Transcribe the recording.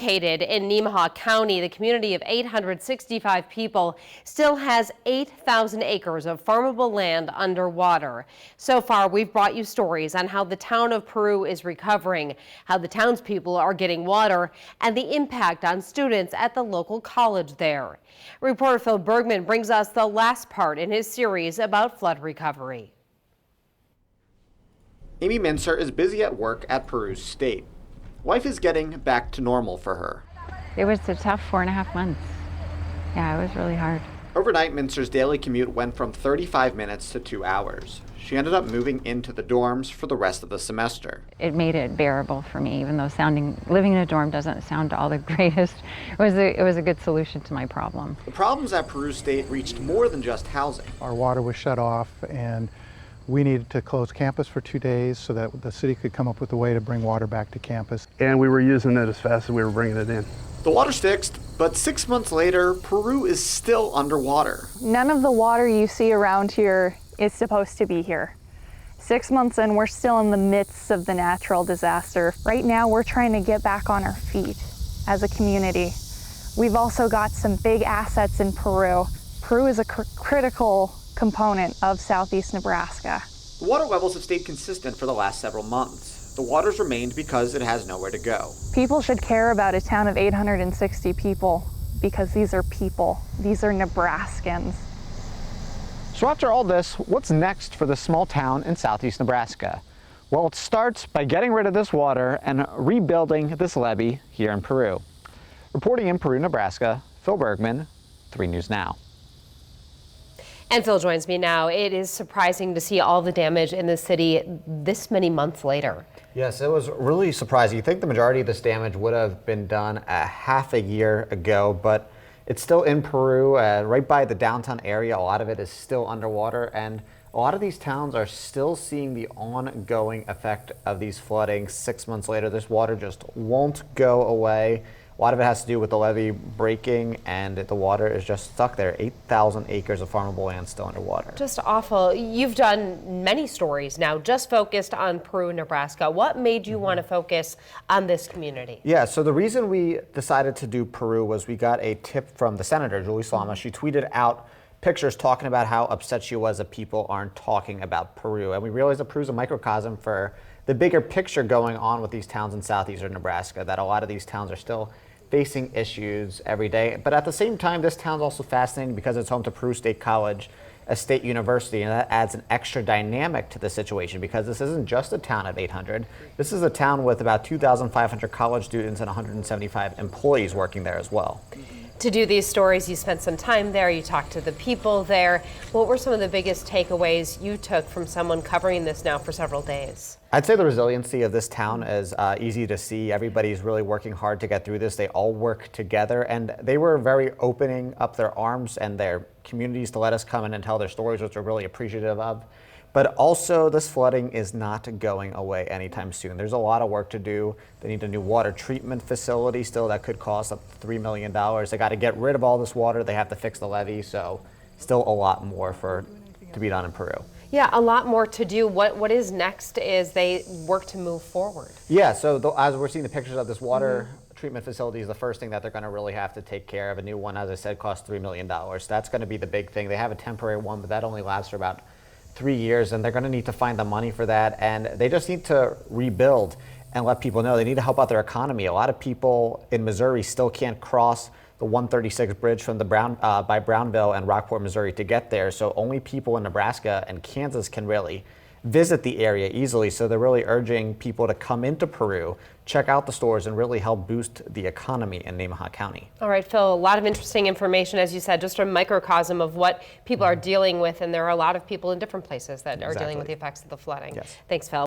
Located in Nemaha County, the community of 865 people still has 8,000 acres of farmable land underwater. So far, we've brought you stories on how the town of Peru is recovering, how the townspeople are getting water, and the impact on students at the local college there. Reporter Bergman brings us the last part in his series about flood recovery. Amy Mincer is busy at work at Peru State. Life is getting back to normal for her. It was a tough 4.5 months. Yeah, it was really hard. Overnight, Mincer's daily commute went from 35 minutes to 2 hours. She ended up moving into the dorms for the rest of the semester. It made it bearable for me, even though living in a dorm doesn't sound all the greatest. It was a good solution to my problem. The problems at Peru State reached more than just housing. Our water was shut off, and we needed to close campus for 2 days so that the city could come up with a way to bring water back to campus. And we were using it as fast as we were bringing it in. The water's fixed, but 6 months later, Peru is still underwater. None of the water you see around here is supposed to be here. 6 months in, we're still in the midst of the natural disaster. Right now, we're trying to get back on our feet as a community. We've also got some big assets in Peru. Peru is a critical component of southeast Nebraska. The water levels have stayed consistent for the last several months. The water's remained because it has nowhere to go. People should care about a town of 860 people because these are people. These are Nebraskans. So after all this, what's next for this small town in southeast Nebraska? Well, it starts by getting rid of this water and rebuilding this levee here in Peru. Reporting in Peru, Nebraska, Phil Bergman, 3 News Now. And Phil joins me now. It is surprising to see all the damage in the city this many months later. Yes, it was really surprising. You think the majority of this damage would have been done a half a year ago, but it's still in Peru, right by the downtown area. A lot of it is still underwater, and a lot of these towns are still seeing the ongoing effect of these floodings. 6 months later, this water just won't go away. A lot of it has to do with the levee breaking, and the water is just stuck there. 8,000 acres of farmable land still underwater. Just awful. You've done many stories now just focused on Peru and Nebraska. What made you want to focus on this community? Yeah, so the reason we decided to do Peru was we got a tip from the senator, Julie Slama. She tweeted out pictures talking about how upset she was that people aren't talking about Peru. And we realized that Peru is a microcosm for the bigger picture going on with these towns in southeastern Nebraska, that a lot of these towns are still facing issues every day. But at the same time, this town's also fascinating because it's home to Peru State College, a state university, and that adds an extra dynamic to the situation because this isn't just a town of 800. This is a town with about 2,500 college students and 175 employees working there as well. To do these stories, you spent some time there, you talked to the people there. What were some of the biggest takeaways you took from someone covering this now for several days? I'd say the resiliency of this town is easy to see. Everybody's really working hard to get through this. They all work together, and they were very opening up their arms and their communities to let us come in and tell their stories, which we're really appreciative of. But also, this flooding is not going away anytime soon. There's a lot of work to do. They need a new water treatment facility still that could cost up to $3 million. They got to get rid of all this water. They have to fix the levee. So still a lot more to be done in Peru. Yeah, a lot more to do. What is next is they work to move forward. Yeah, so as we're seeing the pictures of this water treatment facility is the first thing that they're going to really have to take care of. A new one, as I said, costs $3 million. That's going to be the big thing. They have a temporary one, but that only lasts for about 3 years, and they're going to need to find the money for that, and they just need to rebuild and let people know they need to help out their economy. A lot of people in Missouri still can't cross the 136 bridge from the by Brownville and Rockport, Missouri to get there, so only people in Nebraska and Kansas can really visit the area easily. So they're really urging people to come into Peru, check out the stores, and really help boost the economy in Nemaha County. All right, Phil, a lot of interesting information, as you said, just a microcosm of what people are dealing with, and there are a lot of people in different places that are dealing with the effects of the flooding. Yes. Thanks, Phil.